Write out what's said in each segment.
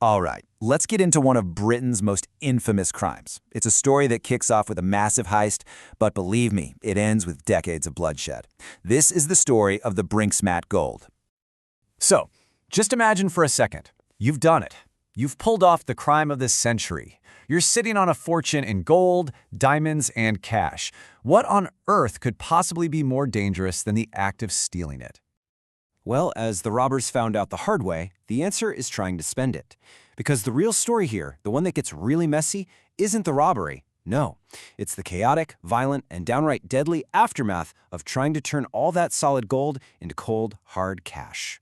All right, let's get into one of Britain's most infamous crimes. It's a story that kicks off with a massive heist, but believe me, it ends with decades of bloodshed. This is the story of the Brinks-Mat Gold. So, just imagine for a second. You've done it. You've pulled off the crime of the century. You're sitting on a fortune in gold, diamonds, and cash. What on earth could possibly be more dangerous than the act of stealing it? Well, as the robbers found out the hard way, the answer is trying to spend it. Because the real story here, the one that gets really messy, isn't the robbery. No, it's the chaotic, violent, and downright deadly aftermath of trying to turn all that solid gold into cold, hard cash.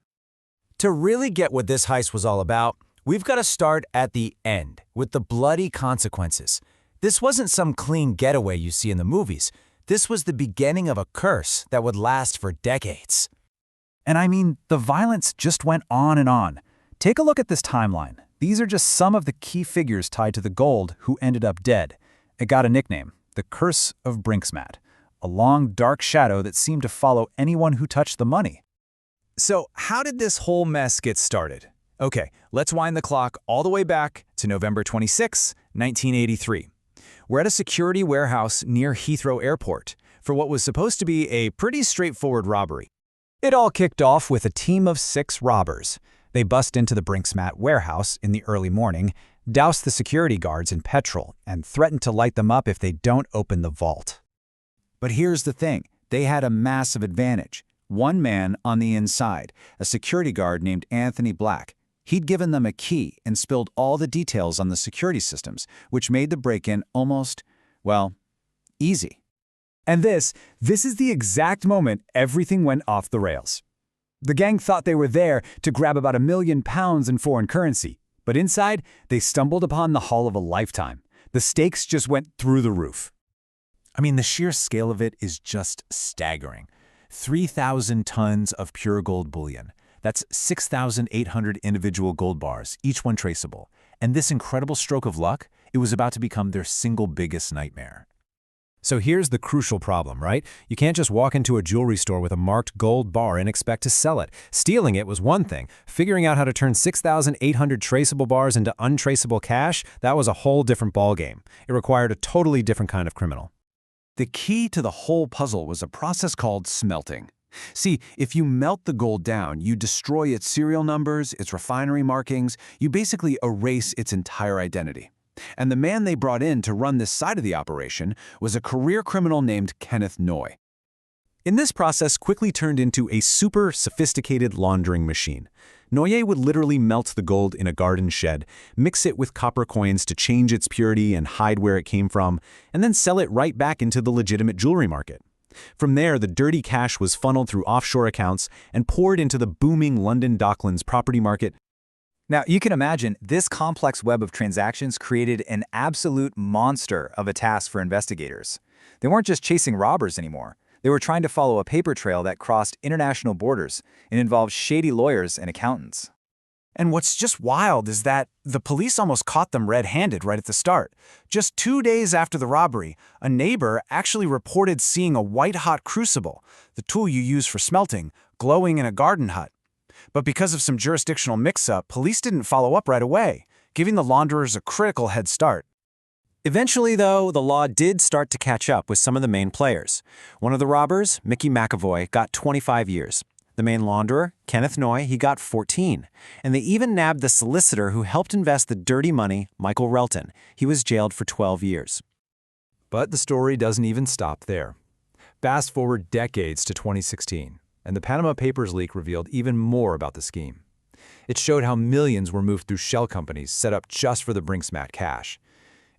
To really get what this heist was all about, we've got to start at the end, with the bloody consequences. This wasn't some clean getaway you see in the movies. This was the beginning of a curse that would last for decades. And I mean, the violence just went on and on. Take a look at this timeline. These are just some of the key figures tied to the gold who ended up dead. It got a nickname, the Curse of Brinks-Mat, a long, dark shadow that seemed to follow anyone who touched the money. So how did this whole mess get started? Okay, let's wind the clock all the way back to November 26, 1983. We're at a security warehouse near Heathrow Airport for what was supposed to be a pretty straightforward robbery. It all kicked off with a team of 6 robbers. They bust into the Brinks-Mat warehouse in the early morning, doused the security guards in petrol, and threatened to light them up if they don't open the vault. But here's the thing. They had a massive advantage. One man on the inside, a security guard named Anthony Black. He'd given them a key and spilled all the details on the security systems, which made the break-in almost, well, easy. And this is the exact moment everything went off the rails. The gang thought they were there to grab about £1 million in foreign currency, but inside, they stumbled upon the haul of a lifetime. The stakes just went through the roof. I mean, the sheer scale of it is just staggering. 3,000 tons of pure gold bullion. That's 6,800 individual gold bars, each one traceable. And this incredible stroke of luck, it was about to become their single biggest nightmare. So here's the crucial problem, right? You can't just walk into a jewelry store with a marked gold bar and expect to sell it. Stealing it was one thing. Figuring out how to turn 6,800 traceable bars into untraceable cash, that was a whole different ballgame. It required a totally different kind of criminal. The key to the whole puzzle was a process called smelting. See, if you melt the gold down, you destroy its serial numbers, its refinery markings, you basically erase its entire identity. And the man they brought in to run this side of the operation was a career criminal named Kenneth Noy. And this process quickly turned into a super sophisticated laundering machine. Noye would literally melt the gold in a garden shed, mix it with copper coins to change its purity and hide where it came from, and then sell it right back into the legitimate jewelry market. From there, the dirty cash was funneled through offshore accounts and poured into the booming London Docklands property market. Now, you can imagine this complex web of transactions created an absolute monster of a task for investigators. They weren't just chasing robbers anymore. They were trying to follow a paper trail that crossed international borders and involved shady lawyers and accountants. And what's just wild is that the police almost caught them red-handed right at the start. Just 2 days after the robbery, a neighbor actually reported seeing a white-hot crucible, the tool you use for smelting, glowing in a garden hut. But because of some jurisdictional mix-up, police didn't follow up right away, giving the launderers a critical head start. Eventually, though, the law did start to catch up with some of the main players. One of the robbers, Mickey McAvoy, got 25 years. The main launderer, Kenneth Noy, he got 14. And they even nabbed the solicitor who helped invest the dirty money, Michael Relton. He was jailed for 12 years. But the story doesn't even stop there. Fast forward decades to 2016. And the Panama Papers leak revealed even more about the scheme. It showed how millions were moved through shell companies set up just for the Brinks-Mat cash.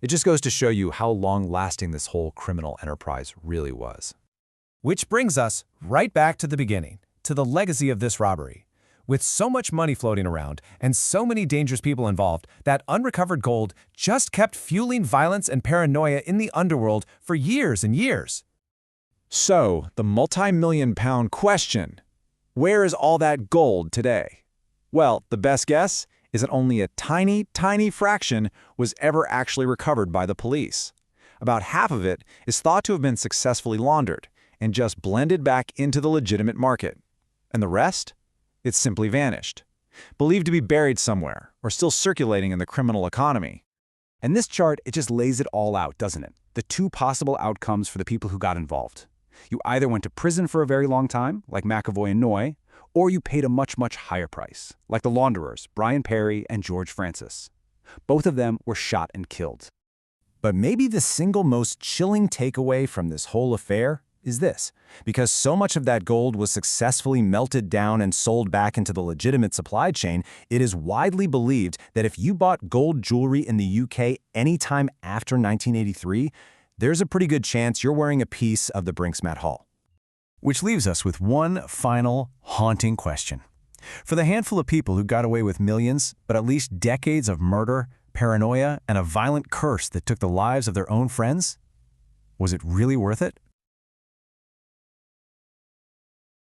It just goes to show you how long-lasting this whole criminal enterprise really was. Which brings us right back to the beginning, to the legacy of this robbery. With so much money floating around and so many dangerous people involved, that unrecovered gold just kept fueling violence and paranoia in the underworld for years and years. So, the multi-million-pound question, where is all that gold today? Well, the best guess is that only a tiny, tiny fraction was ever actually recovered by the police. About half of it is thought to have been successfully laundered and just blended back into the legitimate market. And the rest? It simply vanished. believed to be buried somewhere or still circulating in the criminal economy. And this chart, it just lays it all out, doesn't it? The two possible outcomes for the people who got involved. You either went to prison for a very long time, like McAvoy and Noy, or you paid a much, much higher price, like the launderers, Brian Perry and George Francis. Both of them were shot and killed. But maybe the single most chilling takeaway from this whole affair is this. Because so much of that gold was successfully melted down and sold back into the legitimate supply chain, it is widely believed that if you bought gold jewelry in the UK anytime after 1983, there's a pretty good chance you're wearing a piece of the Brinks-Mat haul. Which leaves us with one final haunting question. For the handful of people who got away with millions, but at least decades of murder, paranoia, and a violent curse that took the lives of their own friends, was it really worth it?